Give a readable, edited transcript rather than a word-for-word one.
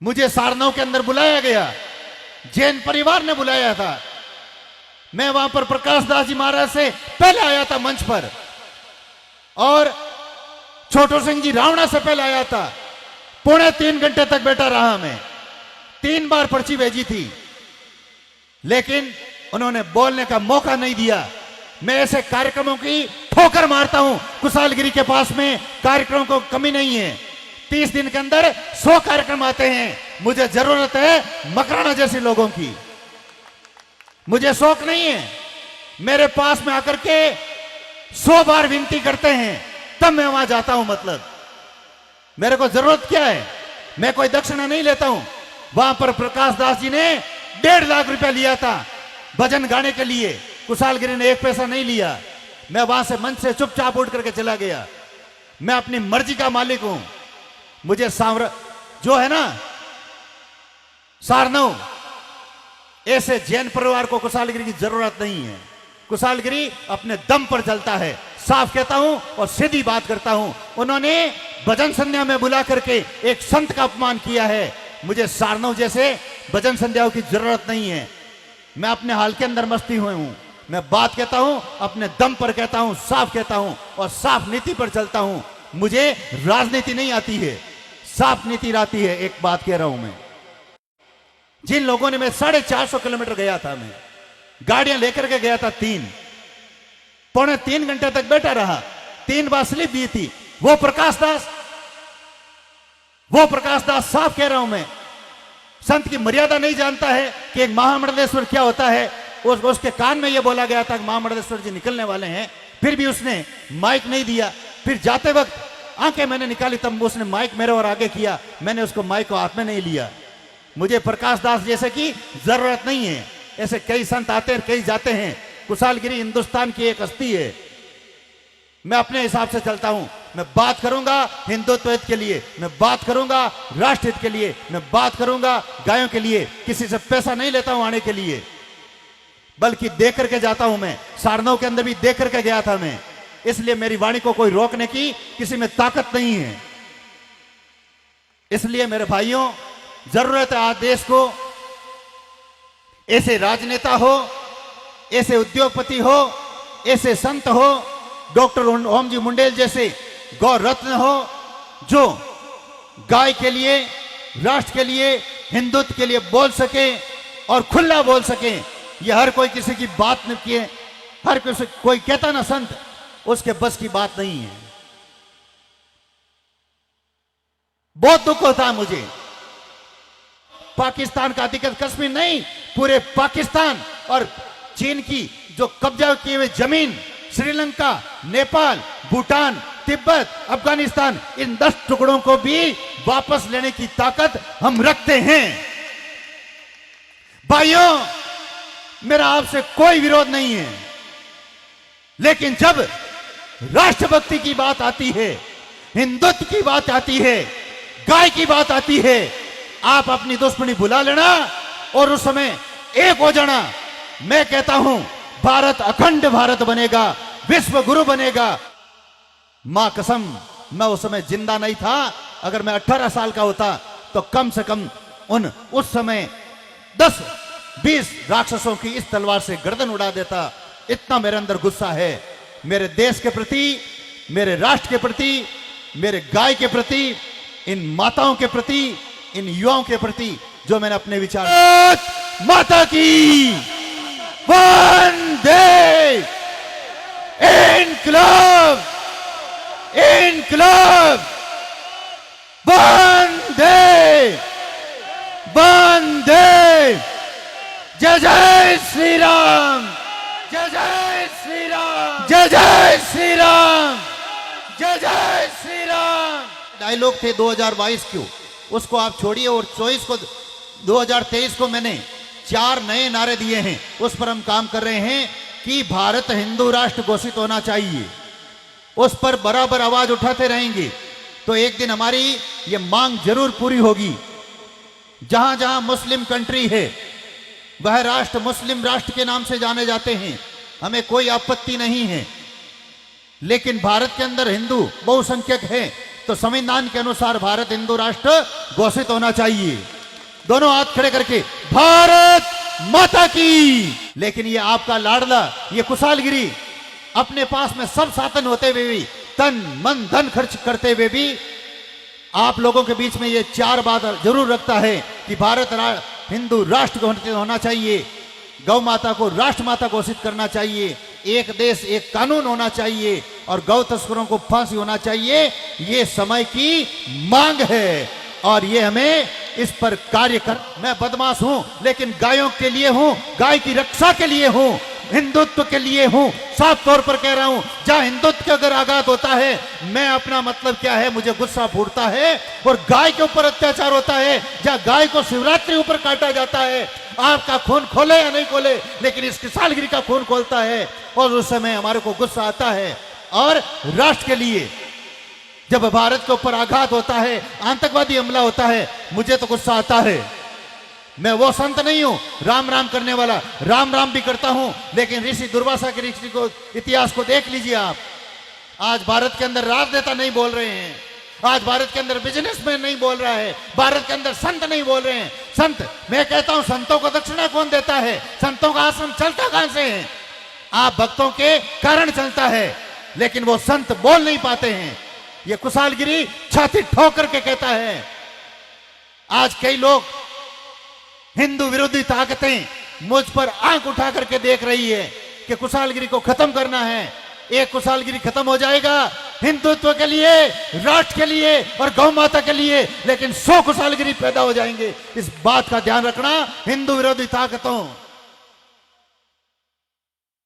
मुझे सारनाथ के अंदर बुलाया गया, जैन परिवार ने बुलाया था। मैं वहां पर प्रकाश दास जी महाराज से पहले आया था मंच पर, और छोटू सिंह जी रावणा से पहले आया था। 3.25 घंटे तक बैठा रहा मैं, 3 बार पर्ची भेजी थी, लेकिन उन्होंने बोलने का मौका नहीं दिया। मैं ऐसे कार्यक्रमों की ठोकर मारता हूं। कुशालगिरी के पास में कार्यक्रमों को कमी नहीं है, 30 दिन के अंदर 100 कार्यक्रम आते हैं। मुझे जरूरत है मकराना जैसे लोगों की, मुझे शौक नहीं है। मेरे पास में आकर के 100 बार विनती करते हैं तब मैं वहां जाता हूं। मतलब मेरे को जरूरत क्या है, मैं कोई दक्षिणा नहीं लेता हूं। वहां पर प्रकाश दास जी ने 1.5 लाख रुपया लिया था भजन गाने के लिए, कुशालगिरी ने 1 पैसा नहीं लिया। मैं वहां से मंच से चुपचाप उठ करके चला गया। मैं अपनी मर्जी का मालिक हूं। मुझे जो है ना सारनाथ, ऐसे जैन परिवार को कुशालगिरी की जरूरत नहीं है। कुशालगिरी अपने दम पर चलता है, साफ कहता हूं और सीधी बात करता हूं। उन्होंने भजन संध्या में बुला करके एक संत का अपमान किया है। मुझे सारनाथ जैसे भजन संध्याओं की जरूरत नहीं है। मैं अपने हाल के अंदर मस्ती हुए हूं। मैं बात कहता हूं, अपने दम पर कहता हूं, साफ कहता हूं और साफ नीति पर चलता हूं। मुझे राजनीति नहीं आती है, साफ नीति आती है। एक बात कह रहा हूं मैं, जिन लोगों ने, मैं 450 किलोमीटर गया था, मैं गाड़ियां लेकर के गया था, 3.25 घंटे तक बैठा रहा, 3 बार स्लिप दी थी। वो प्रकाश दास साफ कह रहा हूं मैं, संत की मर्यादा नहीं जानता है कि एक महामंडलेश्वर क्या होता है। उसके कान में यह बोला गया था कि महामंडलेश्वर जी निकलने वाले हैं, फिर भी उसने माइक नहीं दिया। फिर जाते वक्त आंखें मैंने निकाली, तब उसने माइक मेरे और आगे किया, मैंने उसको माइक को हाथ में नहीं लिया। मुझे प्रकाश दास जैसे की जरूरत नहीं है। ऐसे कई संत आते हैं, कई जाते हैं। कुशालगिरी हिंदुस्तान की एक हस्ती है। मैं अपने हिसाब से चलता हूं। मैं बात करूंगा हिंदुत्व के लिए, मैं बात करूंगा राष्ट्र हित के लिए, मैं बात करूंगा गायों के लिए। किसी से पैसा नहीं लेता हूं आने के लिए, बल्कि दे करके जाता हूं। मैं सारनाथ के अंदर भी दे करके गया था मैं, इसलिए मेरी वाणी को कोई रोकने की किसी में ताकत नहीं है। इसलिए मेरे भाइयों, जरूरत है आज देश को ऐसे राजनेता हो, ऐसे उद्योगपति हो, ऐसे संत हो, डॉक्टर ओम जी मुंडेल जैसे गौ रत्न हो, जो गाय के लिए, राष्ट्र के लिए, हिंदुत्व के लिए बोल सके और खुला बोल सके। ये हर कोई किसी की बात नहीं किए, हर कोई कहता ना संत, उसके बस की बात नहीं है। बहुत दुख होता है मुझे। पाकिस्तान का अधिकृत कश्मीर नहीं, पूरे पाकिस्तान और चीन की जो कब्जा किए हुए जमीन, श्रीलंका, नेपाल, भूटान, तिब्बत, अफगानिस्तान, इन 10 टुकड़ों को भी वापस लेने की ताकत हम रखते हैं। भाइयों, मेरा आपसे कोई विरोध नहीं है, लेकिन जब राष्ट्रभक्ति की बात आती है, हिंदुत्व की बात आती है, गाय की बात आती है, आप अपनी दुश्मनी भुला लेना और उस समय एक हो जाना। मैं कहता हूं, भारत अखंड भारत बनेगा, विश्व गुरु बनेगा। मां कसम, मैं उस समय जिंदा नहीं था। अगर मैं 18 साल का होता तो कम से कम उस समय 10-20 राक्षसों की इस तलवार से गर्दन उड़ा देता। इतना मेरे अंदर गुस्सा है, मेरे देश के प्रति, मेरे राष्ट्र के प्रति, मेरे गाय के प्रति, इन माताओं के प्रति, इन युवाओं के प्रति, जो मैंने अपने विचार। माता की वंदे, इनकलाब, इनकलाब, वंदे, वंदे। जय जय श्री राम, जय जय श्री राम, जय जय श्री राम, जय जय श्री राम। डायलॉग थे 2022 क्यों, उसको आप छोड़िए और 2023 को मैंने 4 नए नारे दिए हैं। उस पर हम काम कर रहे हैं कि भारत हिंदू राष्ट्र घोषित होना चाहिए। उस पर बराबर आवाज उठाते रहेंगे तो एक दिन हमारी ये मांग जरूर पूरी होगी। जहां जहां मुस्लिम कंट्री है, वह राष्ट्र मुस्लिम राष्ट्र के नाम से जाने जाते हैं, हमें कोई आपत्ति नहीं है। लेकिन भारत के अंदर हिंदू बहुसंख्यक है, तो संविधान के अनुसार भारत हिंदू राष्ट्र घोषित होना चाहिए। दोनों हाथ खड़े करके भारत माता की। लेकिन ये आपका लाडला, ये कुशालगिरी अपने पास में सब साधन होते हुए भी, तन मन धन खर्च करते हुए भी आप लोगों के बीच में ये चार बात जरूर रखता है कि भारत हिंदू राष्ट्र होना चाहिए, गौ माता को राष्ट्र माता घोषित करना चाहिए, एक देश एक कानून होना चाहिए और गौ तस्करों को फांसी होना चाहिए। ये समय की मांग है और ये हमें इस पर कार्य कर। मैं बदमाश हूं लेकिन गायों के लिए हूं, गाय की रक्षा के लिए हूं, हिंदुत्व के लिए हूं। साफ तौर पर कह रहा हूं, जहां हिंदुत्व का अगर आघात होता है, मैं अपना मतलब क्या है, मुझे गुस्सा फूटता है और गाय के ऊपर अत्याचार होता है, जहां गाय को शिवरात्रि ऊपर काटा जाता है, आपका खून खोले या नहीं खोले, लेकिन इस कुशालगिरी का खून खोलता है और उस समय हमारे को गुस्सा आता है। और राष्ट्र के लिए जब भारत के ऊपर आघात होता है, आतंकवादी हमला होता है, मुझे तो गुस्सा आता है। मैं वो संत नहीं हूं राम राम करने वाला, राम राम भी करता हूं, लेकिन ऋषि दुर्वासा के ऋषि को इतिहास को देख लीजिए आप। आज भारत के अंदर राजनेता नहीं बोल रहे हैं, आज भारत के अंदर बिजनेसमैन नहीं बोल रहा है, भारत के अंदर संत नहीं बोल रहे हैं। संत, मैं कहता हूं संतों को दक्षिणा कौन देता है? संतों का आश्रम चलता कहां से है? आप भक्तों के कारण चलता है, लेकिन वो संत बोल नहीं पाते हैं। ये कुशालगिरी छाती ठोक करके कहता है। आज कई लोग, हिंदू विरोधी ताकतें मुझ पर आंख उठा करके देख रही है कि कुशालगिरी को खत्म करना है। एक कुशालगिरी खत्म हो जाएगा हिंदुत्व के लिए, राष्ट्र के लिए और गौ माता के लिए, लेकिन 100 कुशालगिरी पैदा हो जाएंगे। इस बात का ध्यान रखना हिंदू विरोधी ताकतों।